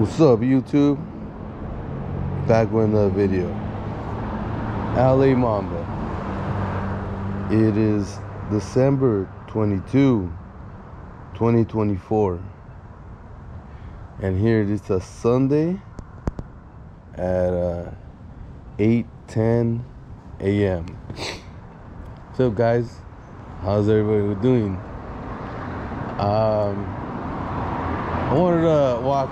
What's up, YouTube? Back with another video. LA Mamba. It is December 22, 2024. And here it is a Sunday at 8:10 a.m. What's up, guys? How's everybody doing? I wanted to walk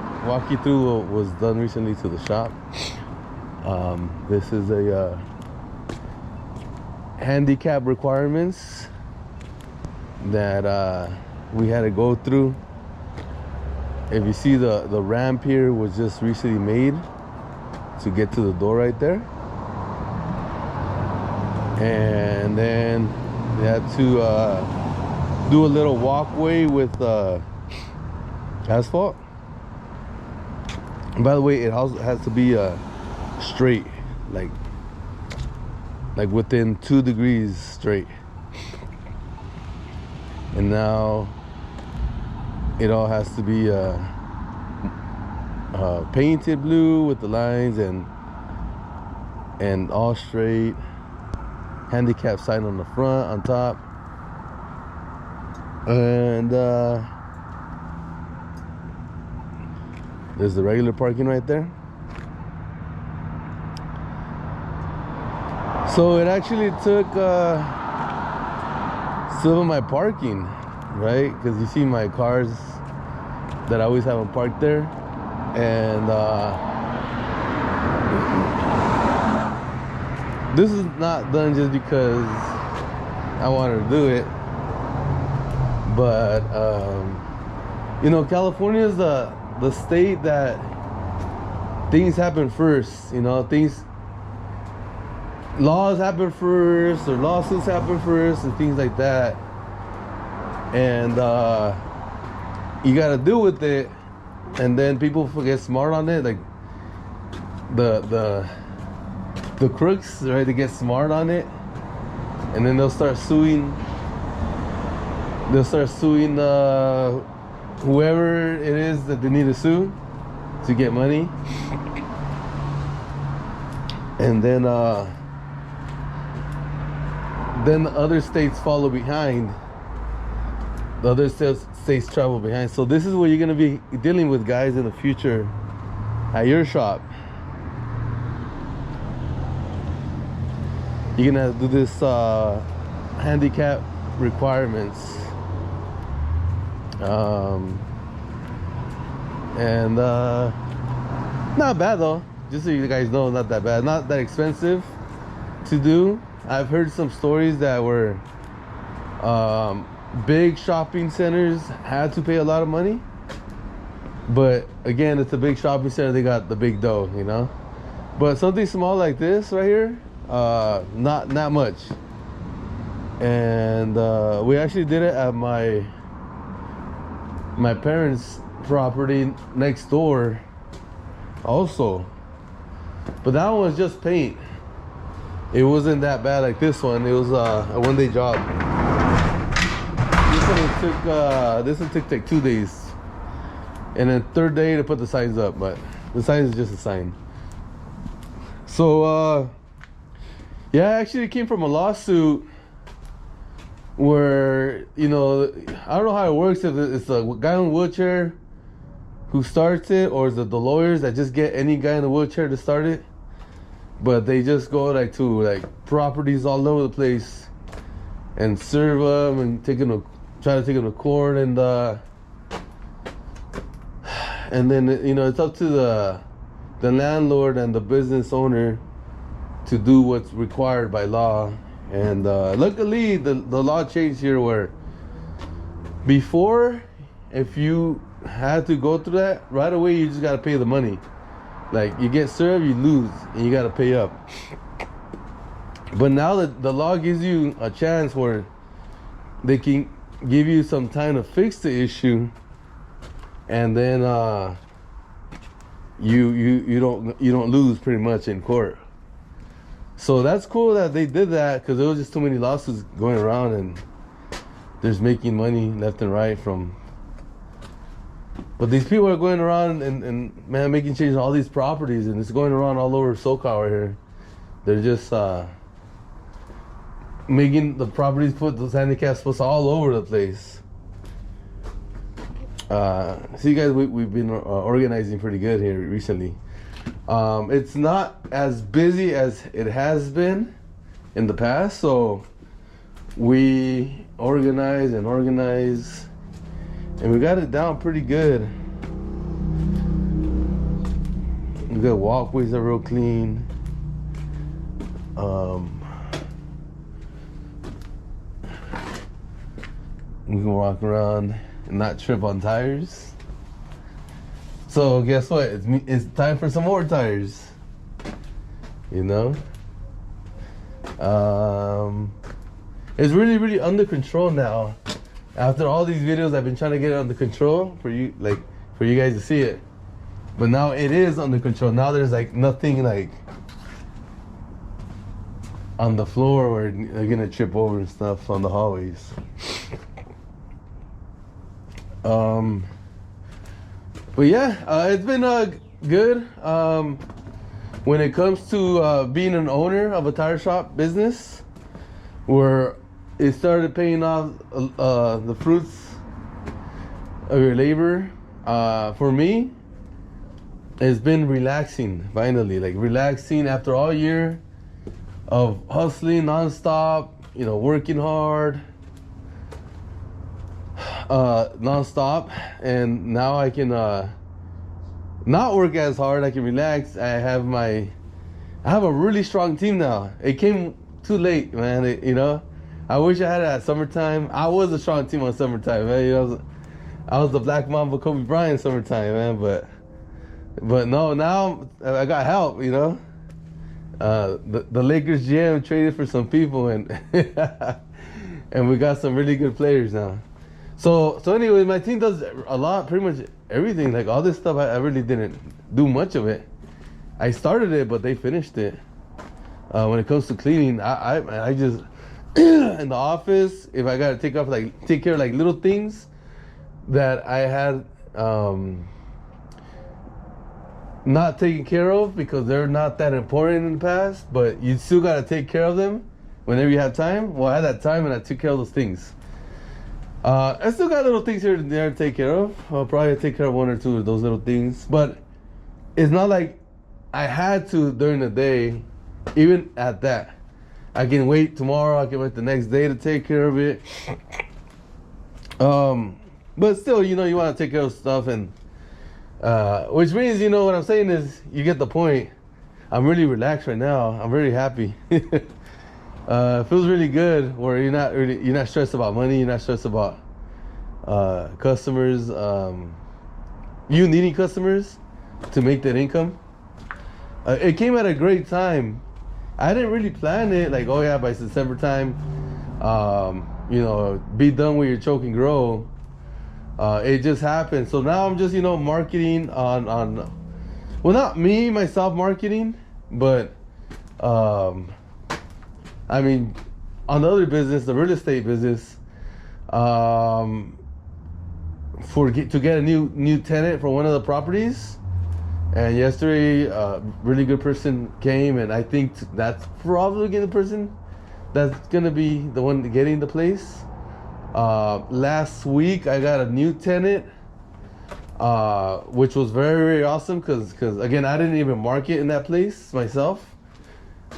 you through what was done recently to the shop. This is a handicap requirements that we had to go through. If you see the ramp here was just recently made to get to the door right there, and then they had to do a little walkway with asphalt. And by the way, it also has to be straight, like within 2 degrees straight. And now it all has to be painted blue with the lines and all straight. Handicap sign on the front, on top, and there's the regular parking right there. So it actually took some of my parking, right? Because you see my cars that I always have them parked there, and this is not done just because I wanted to do it, but you know, California is the state that things happen first. You know, laws happen first, or lawsuits happen first, and things like that. And you gotta deal with it, and then people get smart on it, like the crooks, right? They get smart on it, and then they'll start suing. They'll start suing whoever it is that they need to sue to get money. And then the other states follow behind. The other states travel behind. So this is what you're gonna be dealing with, guys, in the future at your shop. You're gonna do this handicap requirements, and not bad though. Just so you guys know, not that bad, not that expensive to do. I've heard some stories that were big shopping centers had to pay a lot of money, but again, it's a big shopping center, they got the big dough, you know. But something small like this right here, not much. And we actually did it at my parents' property next door also, but that one was just paint. It wasn't that bad like this one. It was a one-day job. This one took like 2 days, and then third day to put the signs up, but the sign is just a sign. So yeah, actually it came from a lawsuit where, you know, I don't know how it works, if it's a guy in a wheelchair who starts it, or is it the lawyers that just get any guy in a wheelchair to start it, but they just go to properties all over the place and serve them and try to take them to court, and then, you know, it's up to the landlord and the business owner to do what's required by law. And luckily the law changed here, where before, if you had to go through that, right away you just got to pay the money. Like, you get served, you lose, and you got to pay up. But now that the law gives you a chance where they can give you some time to fix the issue, and then you don't lose pretty much in court. So that's cool that they did that, because there was just too many lawsuits going around, and there's making money left and right from But these people are going around and man, making changes on all these properties, and it's going around all over SoCal right here. They're just making the properties, put those handicap spots all over the place. See, guys, we've been organizing pretty good here recently. It's not as busy as it has been in the past, so we organize, and we got it down pretty good. We got walkways that are real clean. We can walk around and not trip on tires. So guess what? It's time for some more tires. You know? It's really under control now. After all these videos, I've been trying to get it under control for you guys to see it. But now it is under control. Now there's like nothing like on the floor where they're gonna trip over and stuff on the hallways. But yeah, it's been good. When it comes to being an owner of a tire shop business, where it started paying off the fruits of your labor, for me, it's been relaxing. Finally, like relaxing after all year of hustling nonstop, you know, working hard, nonstop, and now I can not work as hard. I can relax. I have a really strong team now. It came too late, man. You know, I wish I had it at summertime. I was a strong team on summertime, man. You know, I was the Black Mamba Kobe Bryant summertime, man. But no, now I got help. You know, the Lakers GM traded for some people, and and we got some really good players now. So anyway, my team does a lot, pretty much everything. Like all this stuff, I really didn't do much of it. I started it, but they finished it. When it comes to cleaning, I just in the office, if I gotta take care of like little things that I had not taken care of because they're not that important in the past, but you still gotta take care of them whenever you have time. Well, I had that time and I took care of those things. I still got little things here and there to take care of. I'll probably take care of one or two of those little things, but it's not like I had to during the day. Even at that, I can wait tomorrow. I can wait the next day to take care of it. But still, you know, you want to take care of stuff, and which means, you know, what I'm saying is, you get the point. I'm really relaxed right now. I'm very happy. It feels really good where you're not stressed about money. You're not stressed about customers. You needing customers to make that income. It came at a great time. I didn't really plan it, like, oh yeah, by September time, you know, be done with your choke and grow. It just happened. So now I'm just, you know, marketing on well, not me, myself marketing, but, I mean, on the other business, the real estate business, to get a new tenant for one of the properties. And yesterday, a really good person came, and I think that's probably the person that's gonna be the one getting the place. Last week, I got a new tenant, which was very awesome because again, I didn't even market in that place myself,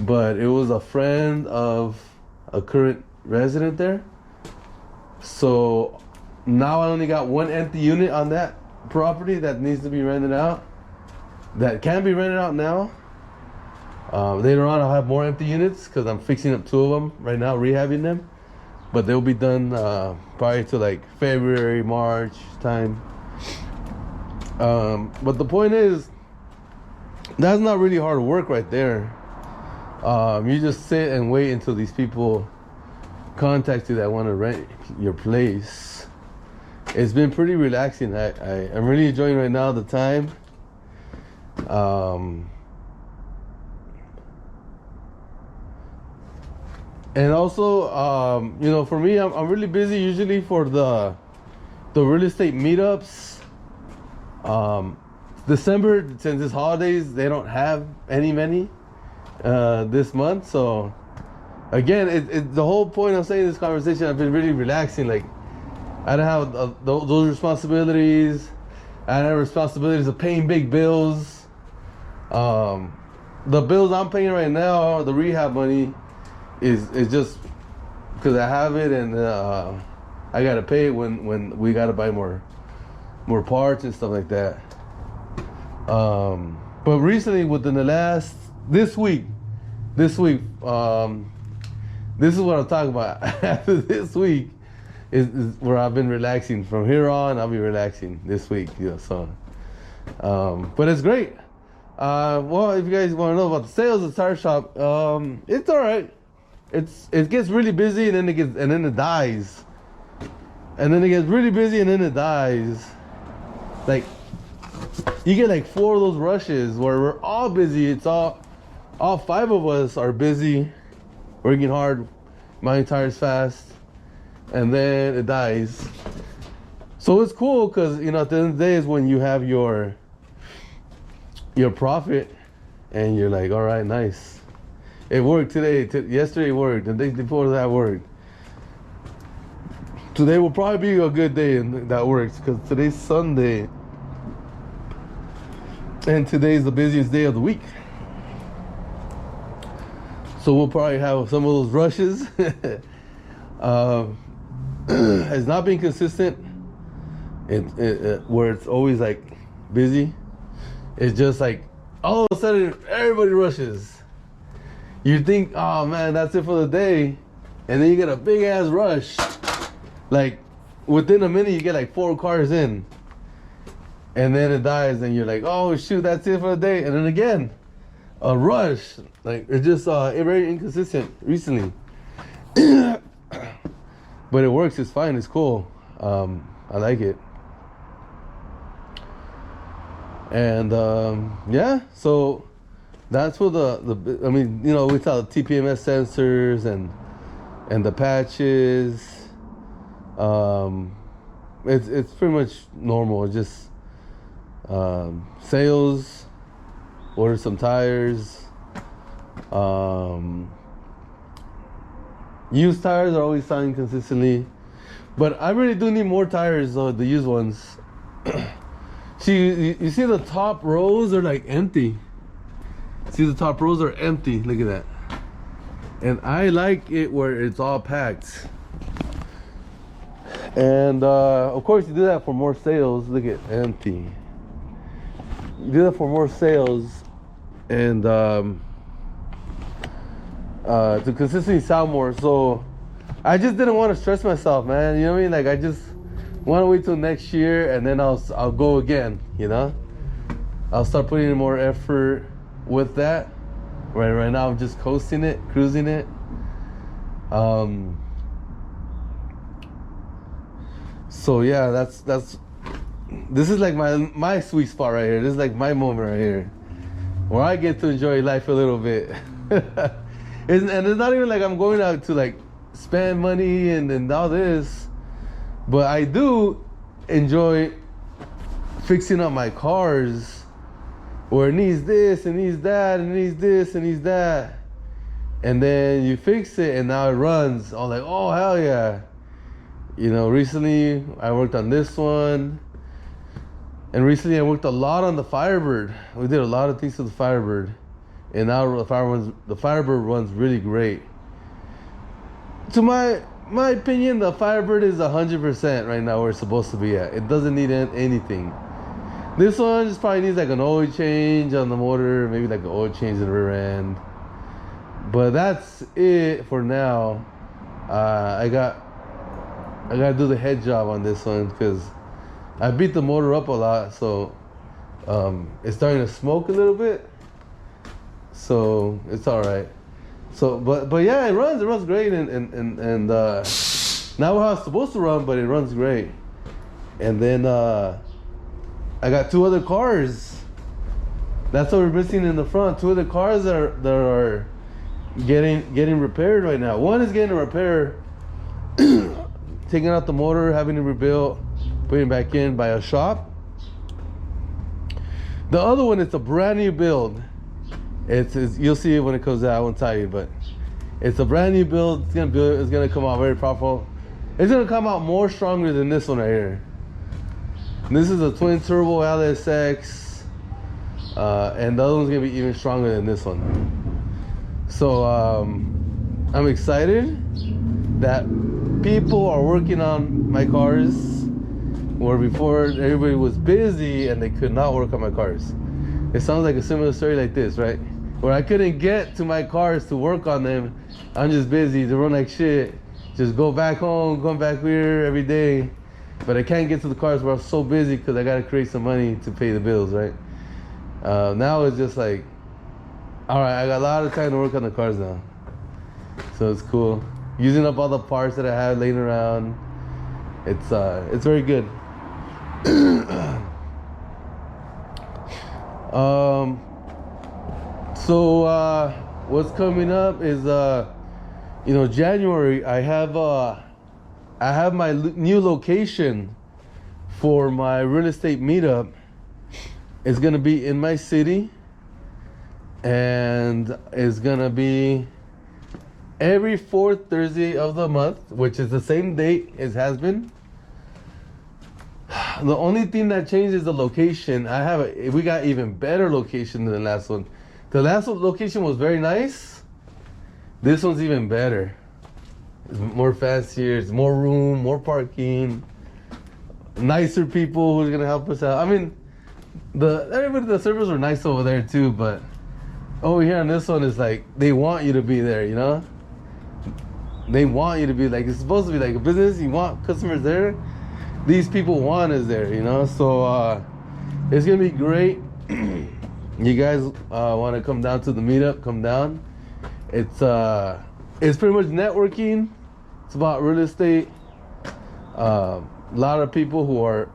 but it was a friend of a current resident there. So now I only got one empty unit on that property that needs to be rented out. That can be rented out now. Later on, I'll have more empty units because I'm fixing up 2 of them right now, rehabbing them. But they'll be done probably to like February, March time. But the point is, that's not really hard work right there. You just sit and wait until these people contact you that want to rent your place. It's been pretty relaxing. I'm really enjoying right now the time. And also, you know, for me, I'm really busy usually for the real estate meetups December, since it's holidays, they don't have many this month. So again, the whole point of saying this conversation, I've been really relaxing. Like, I don't have those responsibilities. I don't have responsibilities of paying big bills. The bills I'm paying right now, the rehab money, is just because I have it, and I gotta pay it when we gotta buy more parts and stuff like that. But recently, within this week, this is what I'm talking about. After this week is where I've been relaxing. From here on, I'll be relaxing this week. So, but it's great. Well, if you guys want to know about the sales of the tire shop, it's all right. It gets really busy, and then it dies, and then it gets really busy, and then it dies. Like, you get like 4 of those rushes where we're all busy. It's all 5 of us are busy, working hard, buying tires fast, and then it dies. So it's cool because, at the end of the day is when you have your profit, and you're like, all right, nice. It worked today. Yesterday it worked. The day before that worked. Today will probably be a good day and that works, because today's Sunday. And today's the busiest day of the week. So we'll probably have some of those rushes. It's not being consistent. Where it's always like busy. It's just like all of a sudden everybody rushes. You think, oh man, that's it for the day. And then you get a big ass rush. Like within a minute you get like 4 cars in. And then it dies, and you're like, oh shoot, that's it for the day. And then again, a rush. Like, it's just very inconsistent recently. But it works, it's fine, it's cool. I like it. And yeah, so that's what I mean, we saw the TPMS sensors and the patches. It's pretty much normal. It's just sales, order some tires. Used tires are always selling consistently, but I really do need more tires, though, the used ones. See, you see the top rows are like empty. See, the top rows are empty. Look at that. And I like it where it's all packed. And of course, you do that for more sales. Look at empty. You do that for more sales, and to consistently sell more. So I just didn't want to stress myself, man. You know what I mean? Like, I just want to wait till next year, and then I'll go again. I'll start putting in more effort with that. Right now I'm just coasting it, cruising it. So yeah, that's this is like my sweet spot right here. This is like my moment right here, where I get to enjoy life a little bit. And it's not even like I'm going out to like spend money and all this, but I do enjoy fixing up my cars, where it needs this and needs that and needs this and needs that, and then you fix it and now it runs. I'm like, oh hell yeah. Recently I worked on this one, and recently I worked a lot on the Firebird. We did a lot of things to the Firebird, and now the Firebird runs really great. To my opinion, the Firebird is 100% right now where it's supposed to be at. It doesn't need anything. This one just probably needs like an oil change on the motor, maybe like an oil change in the rear end. But that's it for now. I gotta do the head job on this one because I beat the motor up a lot, so it's starting to smoke a little bit. So it's all right. So, but yeah, it runs great, and not how it's supposed to run, but it runs great. And then I got 2 other cars. That's what we're missing in the front. 2 other cars that are getting repaired right now. One is getting a repair, taking out the motor, having it rebuilt, putting it back in by a shop. The other one, it's a brand new build. It's you'll see it when it comes out. I won't tell you, but it's a brand new build. It's gonna come out very powerful. It's gonna come out more stronger than this one right here. This is a twin turbo LSX, and the other one's gonna be even stronger than this one. So I'm excited that people are working on my cars, where before everybody was busy and they could not work on my cars. It sounds like a similar story like this, right? Where I couldn't get to my cars to work on them. I'm just busy to run like shit. Just go back home, come back here every day. But I can't get to the cars where I'm so busy because I gotta create some money to pay the bills, right? Now it's just like, all right, I got a lot of time to work on the cars now. So it's cool. Using up all the parts that I have laying around. It's very good. So what's coming up is January. I have my new location for my real estate meetup. It's gonna be in my city, and it's gonna be every fourth Thursday of the month, which is the same date as has been. The only thing that changed is the location. We got even better location than the last one. The last location was very nice. This one's even better. It's more fancier. It's more room, more parking, nicer people who's gonna help us out. I mean, the servers were nice over there too, but over here on this one is like they want you to be there, you know. They want you to be like, it's supposed to be like a business. You want customers there. These people want us there, you know. So it's gonna be great. You guys want to come down to the meetup? Come down. It's pretty much networking. It's about real estate. A lot of people who are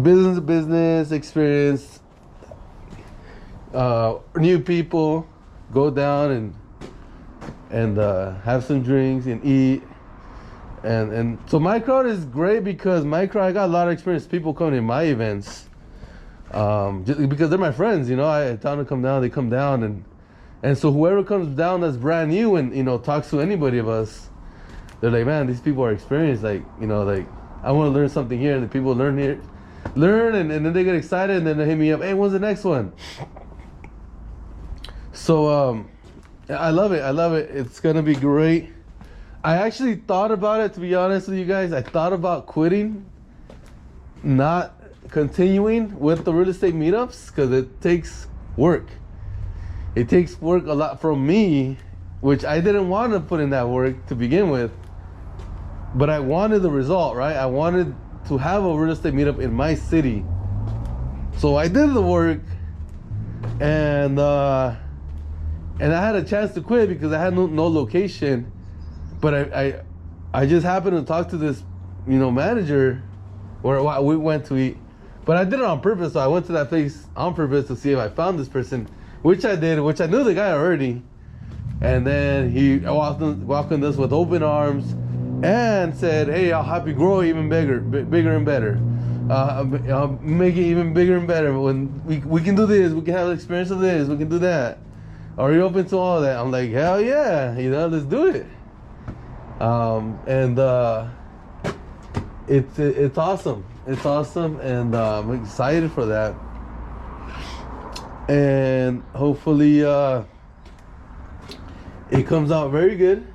business to business experience. New people go down and have some drinks and eat. And so my crowd is great because I got a lot of experienced people coming in my events. Just because they're my friends, you know. I tell them to come down, they come down, and so whoever comes down that's brand new and talks to anybody of us, they're like, man, these people are experienced. Like, like I want to learn something here, and the people learn, and then they get excited, and then they hit me up, hey, when's the next one? So I love it. It's gonna be great. I actually thought about it, to be honest with you guys. I thought about quitting, not continuing with the real estate meetups, because it takes work. It takes work a lot from me, which I didn't want to put in that work to begin with, but I wanted the result, right? I wanted to have a real estate meetup in my city. So I did the work, and I had a chance to quit because I had no location. But I just happened to talk to this, manager, where we went to eat. But I did it on purpose. So I went to that place on purpose to see if I found this person, which I did, which I knew the guy already. And then he welcomed us with open arms and said, hey, I'll help you grow even bigger and better. I'll make it even bigger and better. When we can do this, we can have the experience of this, we can do that. Are you open to all that? I'm like, hell yeah, let's do it. It's awesome. It's awesome, and I'm excited for that. And hopefully, it comes out very good,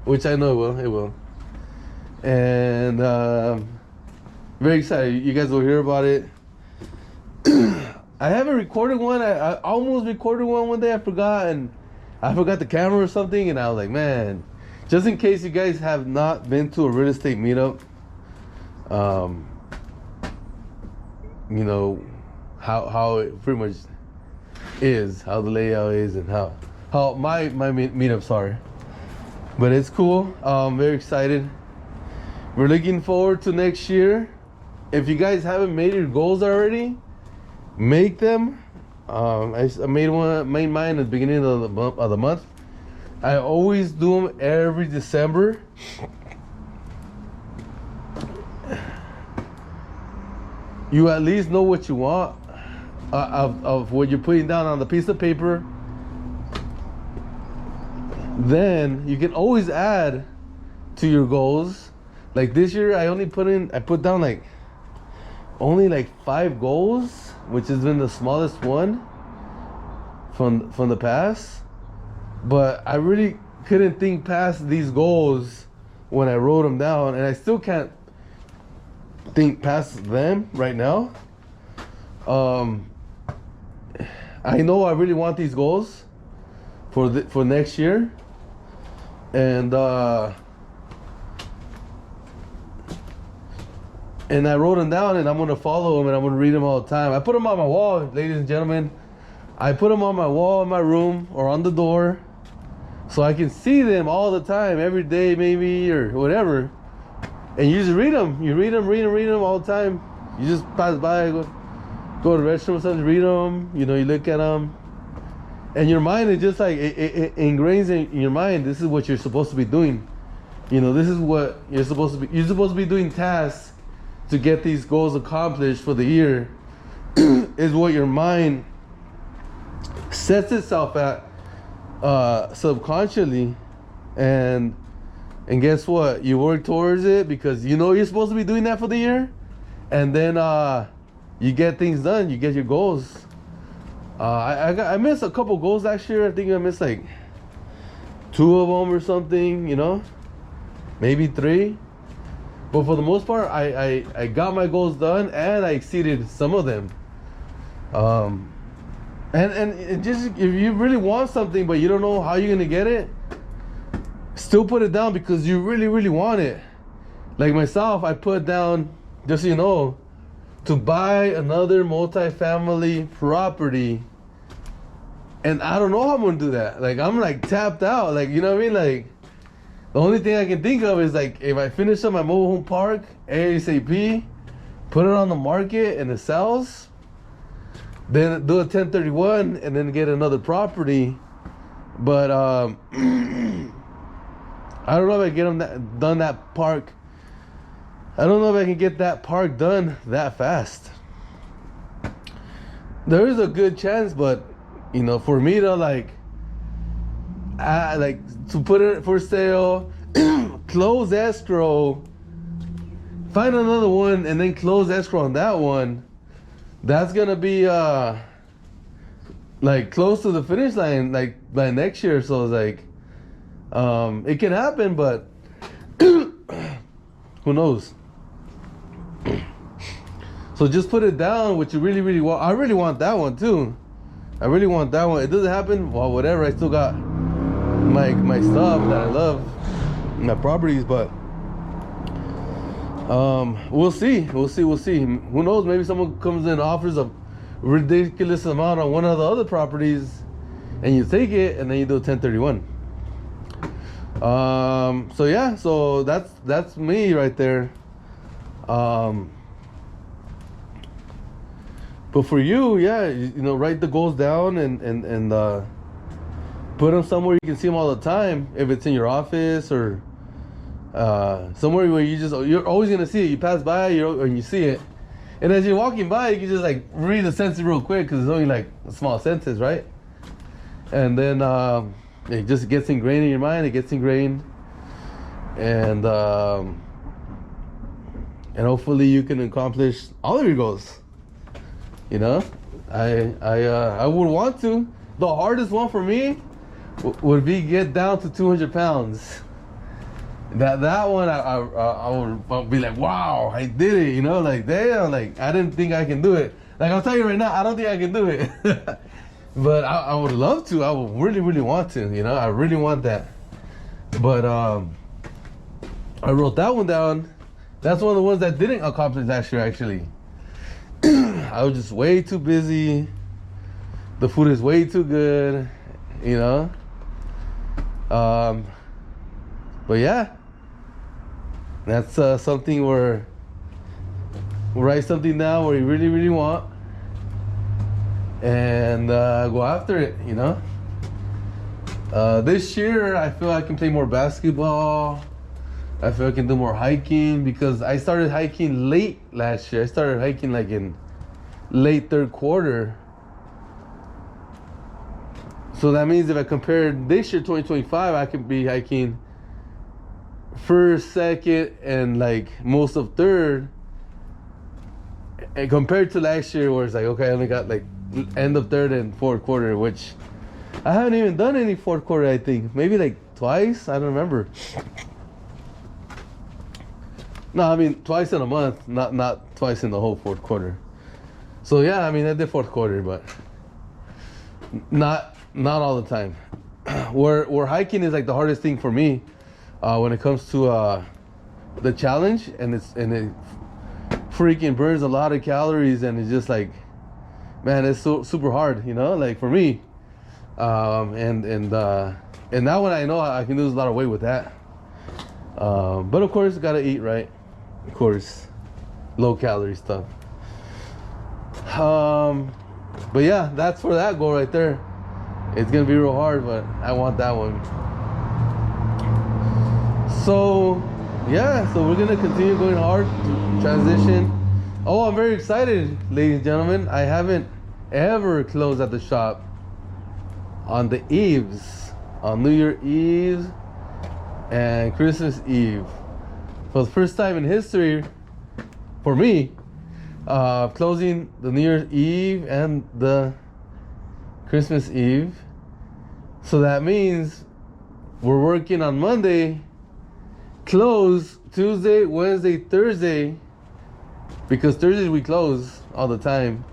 which I know it will. And very excited. You guys will hear about it. I haven't recorded one. I almost recorded one day. I forgot the camera or something, and I was like, man. Just in case you guys have not been to a real estate meetup, how it pretty much is, how the layout is, and how my meetups are. But it's cool. I'm very excited. We're looking forward to next year. If you guys haven't made your goals already, make them. I made mine at the beginning of the month. I always do them every December. You at least know what you want. of what you're putting down on the piece of paper, then you can always add to your goals. Like this year, I put down like only like 5 goals, which has been the smallest one from the past. But I really couldn't think past these goals when I wrote them down, and I still can't think past them right now. I know I really want these goals for next year, and I wrote them down, and I'm gonna follow them, and I'm gonna read them all the time. I put them on my wall, ladies and gentlemen. I put them on my wall in my room or on the door, so I can see them all the time, every day maybe, or whatever. And you just read them. You read them all the time. You just pass by, go to the restroom or something, read them. You know, you look at them. And your mind is just like, it ingrains in your mind, this is what you're supposed to be doing. You know, this is what you're supposed to be. You're supposed to be doing tasks to get these goals accomplished for the year. Is what your mind sets itself at subconsciously. And guess what? You work towards it because you know you're supposed to be doing that for the year. And then you get things done. You get your goals. I missed a couple goals last year. I think I missed like 2 of them or something, you know, maybe 3. But for the most part, I got my goals done, and I exceeded some of them. And it just, if you really want something but you don't know how you're gonna get it, still put it down because you really, really want it. Like myself, I put down, just so you know, to buy another multi-family property. And I don't know how I'm gonna do that. Like, I'm like tapped out. Like, you know what I mean? Like, the only thing I can think of is like, if I finish up my mobile home park ASAP, put it on the market and it sells, then do a 1031 and then get another property. But I don't know if I get done that park. I don't know if I can get that park done that fast. There is a good chance, but you know, for me to like to put it for sale, close escrow, find another one, and then close escrow on that one, that's gonna be like close to the finish line, like by next year. So it's like it can happen, but who knows? So just put it down what you really, really want. I really want that one too. I really want that one. It doesn't happen, well, whatever. I still got my stuff that I love, my properties, but we'll see. Who knows? Maybe someone comes in and offers a ridiculous amount on one of the other properties, and you take it, and then you do a 1031. So yeah, so that's me right there. But for you, yeah, you know, write the goals down and put them somewhere you can see them all the time. If it's in your office or somewhere where you're always gonna see it. You pass by, and you see it, and as you're walking by, you can just like read the sentence real quick because it's only like a small sentence, right? And then it just gets ingrained in your mind. It gets ingrained, and hopefully you can accomplish all of your goals. You know, I would want to. The hardest one for me would be get down to 200 pounds. That one I would be like, wow, I did it. You know, like damn, like I didn't think I can do it. Like I'll tell you right now, I don't think I can do it. But I would love to. I would really, really want to. You know, I really want that. But I wrote that one down. That's one of the ones that didn't accomplish last year, actually. I was just way too busy. The food is way too good, you know. But yeah, that's something where write something down where you really, really want, and go after it, you know. This year, I feel I can play more basketball. I feel I can do more hiking because I started hiking late last year. I started hiking like in late third quarter. So that means if I compare this year, 2025, I could be hiking first, second, and like most of third. And compared to last year, where it's like, okay, I only got like end of third and fourth quarter, which I haven't even done any fourth quarter, I think. Maybe like twice, I don't remember. No, I mean twice in a month, not twice in the whole fourth quarter. So yeah, I mean I did fourth quarter, but not all the time. Where hiking is like the hardest thing for me when it comes to the challenge, and it freaking burns a lot of calories, and it's just like, man, it's so super hard, you know, like for me. And now when I know I can lose a lot of weight with that. But of course, gotta eat right. Of course, low calorie stuff. But yeah, that's for that goal right there. It's gonna be real hard, but I want that one. So yeah, so we're gonna continue going hard to transition. Oh, I'm very excited, ladies and gentlemen. I haven't ever closed at the shop on the eves, on New Year's Eve and Christmas Eve. For the first time in history, for me, closing the New Year's Eve and the Christmas Eve. So that means we're working on Monday, close Tuesday, Wednesday, Thursday, because Thursdays we close all the time,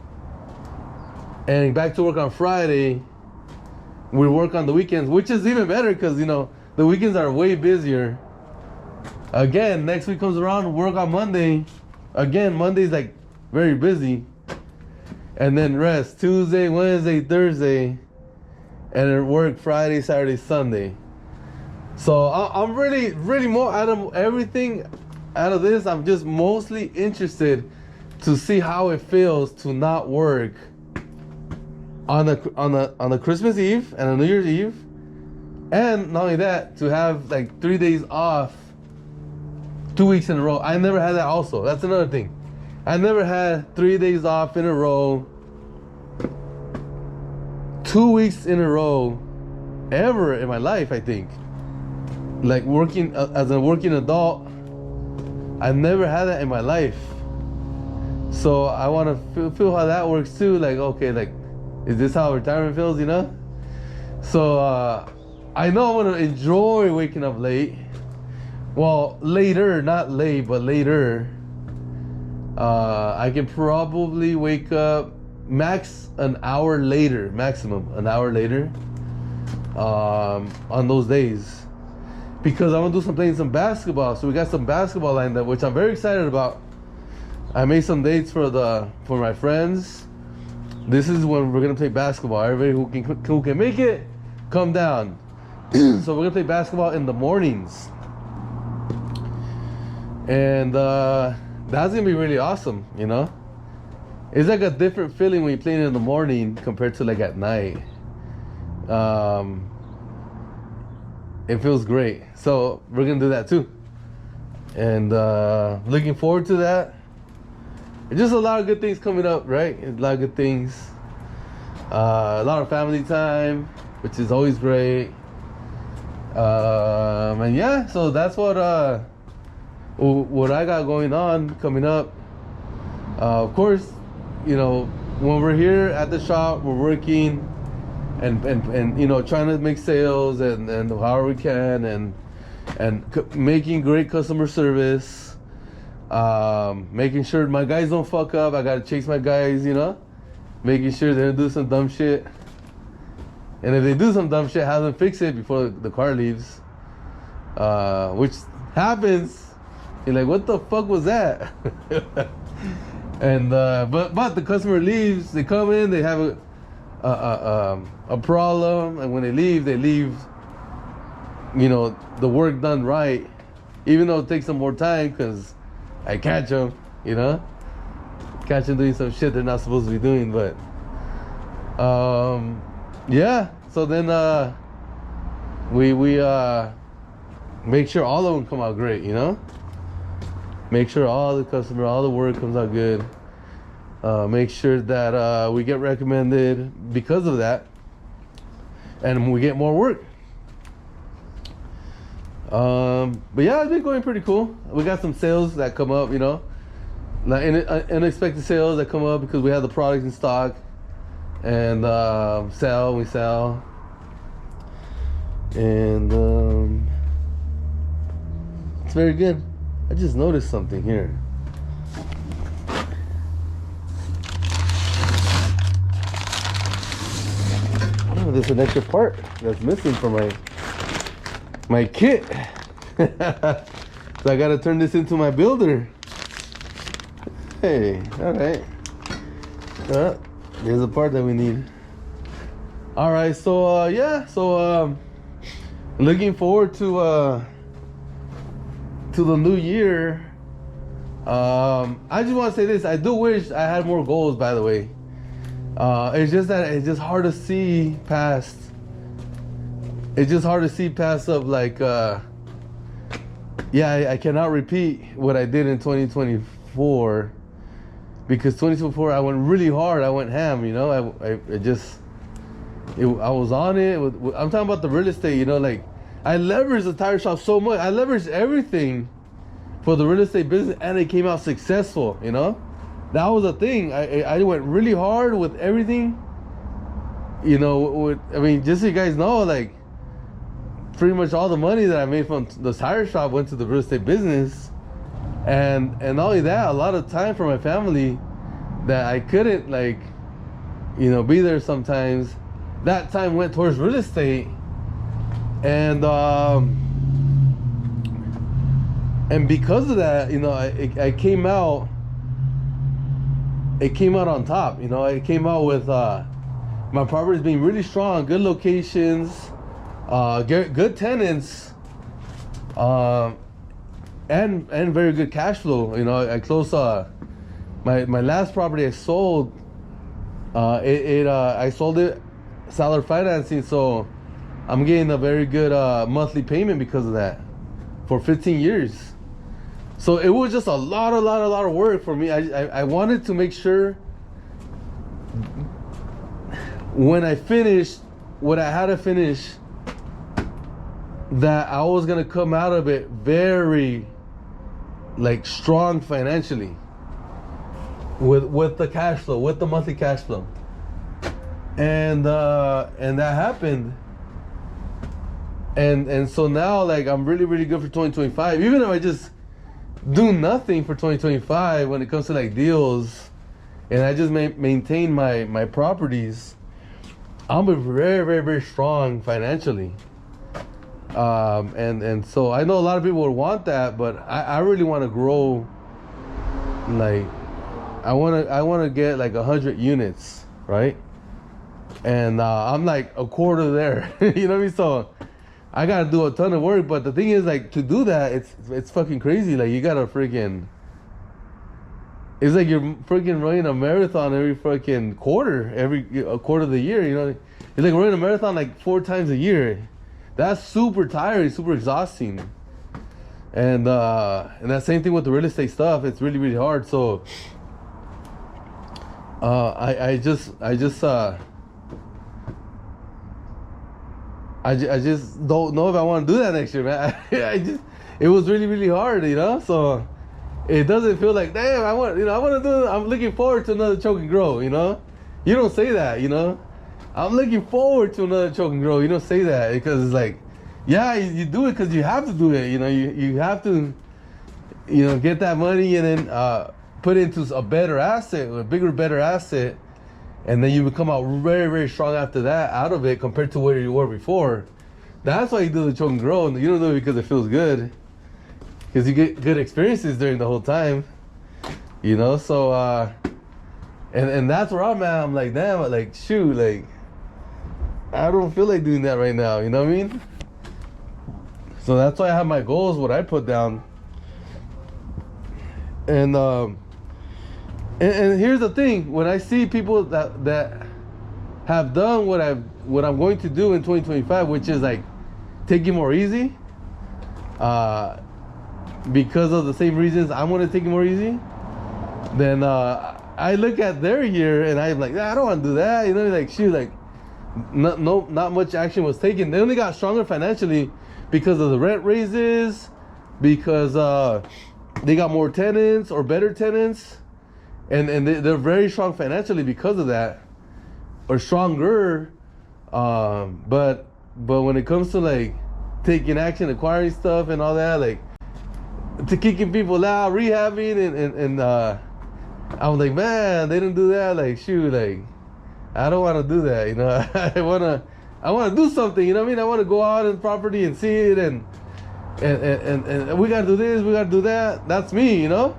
and back to work on Friday. We work on the weekends, which is even better because, you know, the weekends are way busier. Again, next week comes around, work on Monday. Again, Monday's like very busy. And then rest Tuesday, Wednesday, Thursday. And then work Friday, Saturday, Sunday. So I'm really more out of everything out of this. I'm just mostly interested to see how it feels to not work on the Christmas Eve and on New Year's Eve. And not only that, to have like 3 days off 2 weeks in a row. I never had that also. That's another thing. I never had 3 days off in a row, 2 weeks in a row, ever in my life, I think. Like working as a working adult, I never had that in my life. So I want to feel how that works too. Like, okay, like, is this how retirement feels, you know? So I know I'm going to enjoy waking up late. Well, later, not late, but later. I can probably wake up max an hour later, maximum an hour later on those days. Because I'm going to do playing some basketball. So we got some basketball lined up, which I'm very excited about. I made some dates for my friends. This is when we're going to play basketball. Everybody who can make it, come down. So we're going to play basketball in the mornings. And that's going to be really awesome, you know? It's like a different feeling when you're playing in the morning compared to like at night. It feels great. So we're going to do that too. And looking forward to that. Just a lot of good things coming up, right? A lot of good things. A lot of family time, which is always great. And yeah, so that's what I got going on coming up. Of course, you know, when we're here at the shop, we're working and you know, trying to make sales and however we can and making great customer service. Making sure my guys don't fuck up. I gotta chase my guys, you know, making sure they don't do some dumb shit. And if they do some dumb shit, have them fix it before the car leaves. Which happens. You're like, what the fuck was that? And but the customer leaves. They come in. They have a problem, and when they leave, you know, the work done right. Even though it takes them more time because I catch them, you know, catch them doing some shit they're not supposed to be doing. But yeah. So then we make sure all of them come out great, you know. Make sure all the work comes out good. Make sure that we get recommended because of that. and we get more work. But yeah, it's been going pretty cool. We got some sales that come up, you know, like unexpected sales that come up because we have the products in stock, and we sell, and it's very good. I just noticed something here. Oh, there's an extra part that's missing from my kit. So I gotta turn this into my builder. Hey, all right. There's a part that we need. All right, so yeah, so looking forward to the new year. I just want to say this. I do wish I had more goals, by the way. It's just that it's just hard to see past. It's just hard to see past of like, yeah, I cannot repeat what I did in 2024, because 2024 I went really hard. I went ham, you know. I was on it. I'm talking about the real estate, you know, like I leveraged the tire shop so much. I leveraged everything for the real estate business, and it came out successful, you know. That was the thing. I went really hard with everything, you know. I mean, just so you guys know, like, pretty much all the money that I made from the tire shop went to the real estate business, and not only that, a lot of time for my family that I couldn't, like, you know, be there sometimes. That time went towards real estate, and because of that, you know, I came out. It came out on top, you know. It came out with my properties being really strong, good locations, good tenants, and very good cash flow. You know, I closed my last property I sold. I sold it seller financing, so I'm getting a very good monthly payment because of that for 15 years. So it was just a lot of work for me. I wanted to make sure when I finished what I had to finish, that I was gonna come out of it very, like, strong financially with the cash flow, with the monthly cash flow, and that happened. And so now, like, I'm really good for 2025. Even if I just do nothing for 2025 when it comes to, like, deals, and I just maintain my properties, I'm very strong financially. And so I know a lot of people would want that, but I really want to grow. Like, I want to get like 100 units, right? And I'm like a quarter there. You know what I mean? So I gotta do a ton of work, but the thing is, like, to do that, it's fucking crazy. Like, you gotta freaking, it's like you're freaking running a marathon every fucking quarter, a quarter of the year, you know. It's like running a marathon like 4 times a year. That's super tiring, super exhausting. And that same thing with the real estate stuff. It's really hard. So I just don't know if I want to do that next year, man. It was really hard, you know. So it doesn't feel like, damn, I'm looking forward to another Choke and Grow, you know. You don't say that, you know. I'm looking forward to another Choke and Grow. You don't say that because it's like, yeah, you do it because you have to do it, you know. You have to, you know, get that money and then put it into a better asset, a bigger, better asset. And then you become out very strong after that, out of it, compared to where you were before. That's why you do the Choke and Grow. You don't do it because it feels good, because you get good experiences during the whole time, you know. So and that's where I'm at. I'm like, damn, like, shoot, like, I don't feel like doing that right now, you know what I mean? So that's why I have my goals, what I put down. And here's the thing: when I see people that have done what I'm going to do in 2025, which is like take it more easy, because of the same reasons I'm going to take it more easy, then I look at their year and I'm like, I don't want to do that, you know, like, shoot, like, not much action was taken. They only got stronger financially because of the rent raises, because they got more tenants or better tenants, and they're very strong financially because of that, or stronger. But when it comes to like taking action, acquiring stuff and all that, like to kicking people out, rehabbing, and I was like, man, they didn't do that. Like, shoot, like I don't want to do that, you know. I wanna do something, you know what I mean? I want to go out on property and see it, and we gotta do this, we gotta do that. That's me, you know.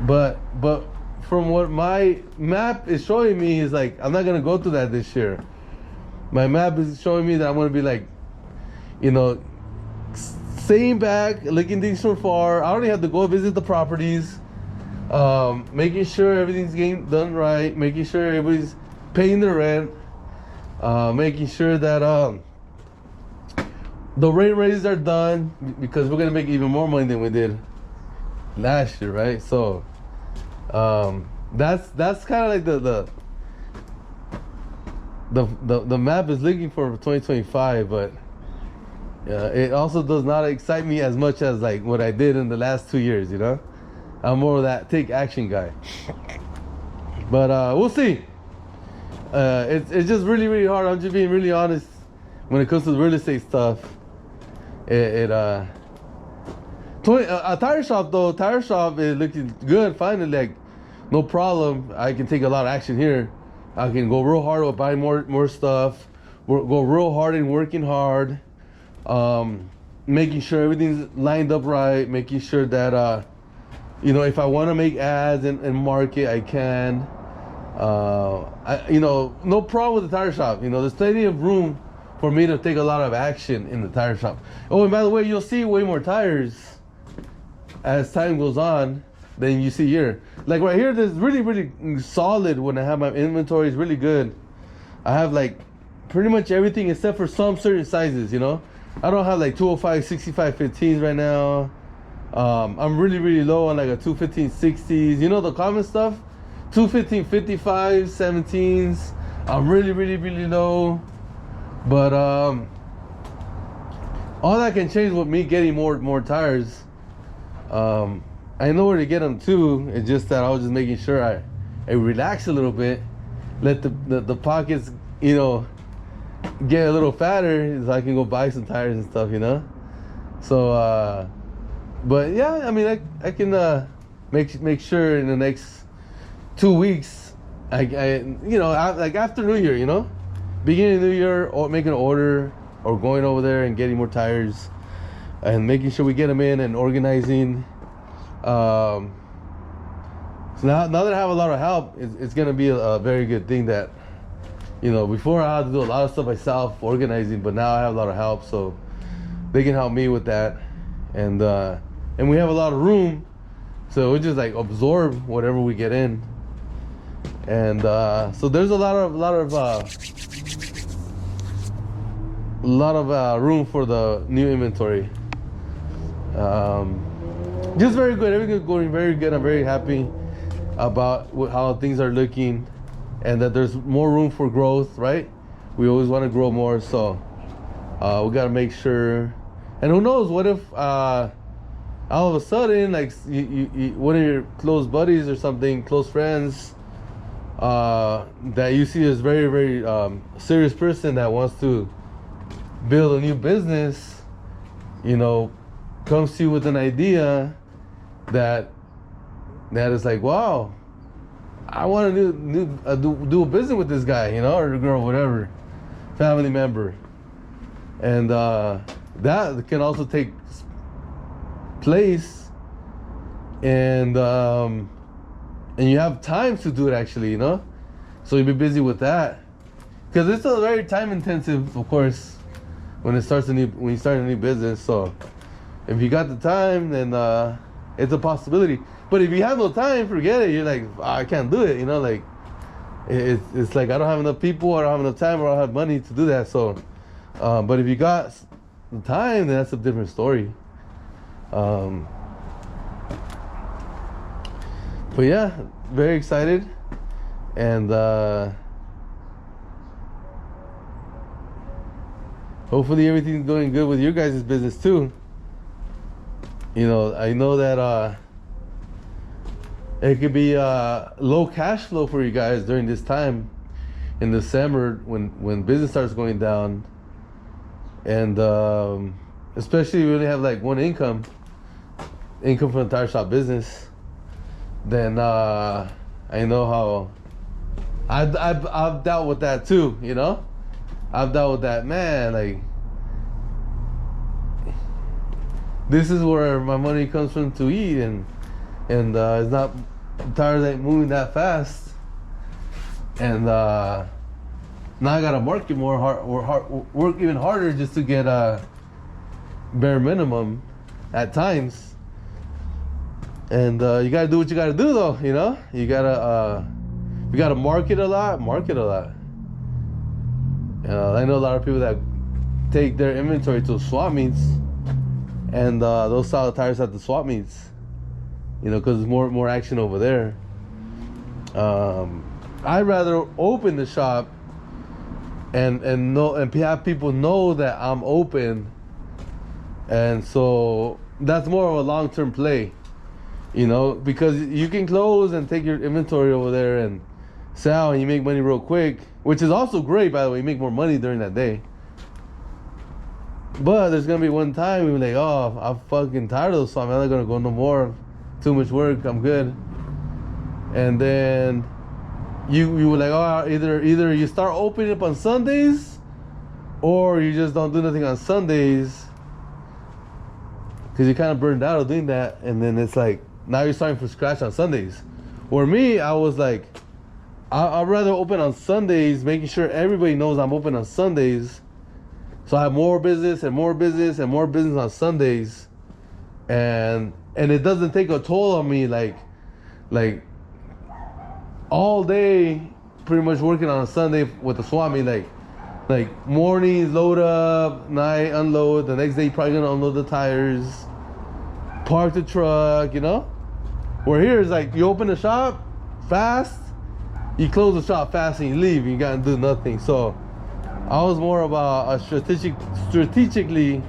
But from what my map is showing me is like, I'm not gonna go through that this year. My map is showing me that I'm gonna be like, you know, staying back, looking things from far. I only have to go visit the properties, making sure everything's getting done right, making sure everybody's paying the rent, making sure that the rate raises are done, because we're gonna make even more money than we did last year, right? So that's kind of like the map is looking for 2025, but it also does not excite me as much as like what I did in the last 2 years, you know. I'm more of that take action guy. But we'll see. It's just really hard. I'm just being really honest when it comes to the real estate stuff. A tire shop though, tire shop is looking good. Finally, like no problem. I can take a lot of action here. I can go real hard with buying more stuff. Go real hard and working hard. Making sure everything's lined up right. Making sure that you know, if I want to make ads and market, I can. You know, no problem with the tire shop. You know, there's plenty of room for me to take a lot of action in the tire shop. Oh, and by the way, you'll see way more tires as time goes on than you see here. Like right here, there's really solid. When I have my inventory, is really good. I have like pretty much everything except for some certain sizes, you know. I don't have like 205 65 15s right now. I'm really low on like a 215 60s, you know, the common stuff. 215 55 17s. I'm really low. But all that can change with me getting more tires. I know where to get them too. It's just that I was just making sure I relax a little bit, let the pockets, you know, get a little fatter, so I can go buy some tires and stuff, you know. So but yeah, I mean, I can make sure in the next 2 weeks I you know, like after New Year, you know, beginning of New Year, or making an order or going over there and getting more tires and making sure we get them in and organizing. So now that I have a lot of help, it's gonna be a very good thing. That, you know, before I had to do a lot of stuff myself organizing, but now I have a lot of help, so they can help me with that. And we have a lot of room, so we just like absorb whatever we get in. And so there's a lot of room for the new inventory. Just very good. Everything's going very good. I'm very happy about how things are looking, and that there's more room for growth, right? We always want to grow more, so we got to make sure. And who knows, what if all of a sudden, like you one of your close buddies or something, close friends, that you see as very serious person that wants to build a new business, you know, comes to you with an idea that is like, wow, I want to do a business with this guy, you know, or girl, whatever, family member. And that can also take place, and you have time to do it, actually, you know. So you'll be busy with that, because it's a very time intensive, of course, when you start a new business. So if you got the time, then it's a possibility. But if you have no time, forget it. You're like, I can't do it, you know. Like it's like I don't have enough people, I don't have enough time, or I don't have money to do that. So but if you got the time, then that's a different story. But yeah, very excited. And hopefully everything's going good with your guys' business too. You know, I know that it could be low cash flow for you guys during this time in December when business starts going down, and especially if you only have like one income from the tire shop business. Then I know how I've dealt with that too. You know, I've dealt with that, man. Like, this is where my money comes from to eat, and it's not, tires ain't moving that fast, and now I gotta work work even harder just to get bare minimum at times. And you gotta do what you gotta do, though. You know, you gotta market a lot. I know a lot of people that take their inventory to swap meets, and they'll sell the tires at the swap meets. You know, because there's more action over there. I'd rather open the shop and have people know that I'm open, and so that's more of a long-term play. You know, because you can close and take your inventory over there and sell, and you make money real quick, which is also great, by the way. You make more money during that day. But there's gonna be one time we're like, oh, I'm fucking tired of this, so I'm not gonna go no more. Too much work, I'm good. And then you were like, oh, either you start opening up on Sundays, or you just don't do nothing on Sundays, because you kind of burned out of doing that. And then it's like, now you're starting from scratch on Sundays. Or me, I was like, I'd rather open on Sundays, making sure everybody knows I'm open on Sundays, so I have more business and more business and more business on Sundays, and it doesn't take a toll on me, like all day pretty much working on a Sunday with the swap meet, like mornings load up, night unload, the next day you're probably gonna unload the tires, park the truck, you know. Where here is like, you open the shop fast, you close the shop fast, and you leave. You gotta do nothing. So I was more about a strategically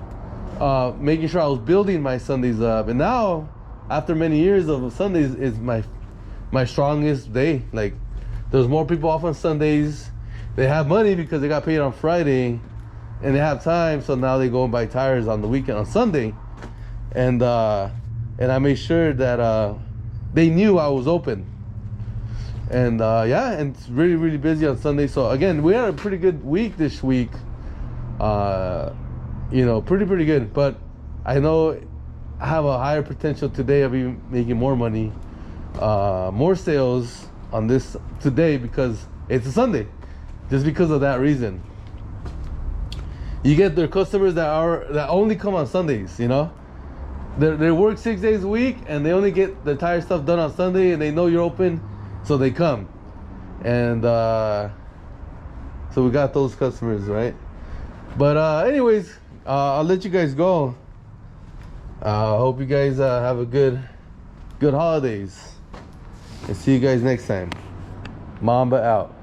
making sure I was building my Sundays up. And now, after many years of Sundays, is my strongest day. Like, there's more people off on Sundays. They have money because they got paid on Friday, and they have time. So now they go and buy tires on the weekend on Sunday, and I made sure that they knew I was open. And yeah, and it's really, really busy on Sunday. So again, we had a pretty good week this week. You know, pretty good. But I know I have a higher potential today of even making more money, more sales on this today, because it's a Sunday. Just because of that reason. You get their customers that only come on Sundays. You know, they work 6 days a week, and they only get the tire stuff done on Sunday, and they know you're open, so they come. And so we got those customers, right? But anyways, I'll let you guys go. Hope you guys have a good holidays, and see you guys next time. Mamba out.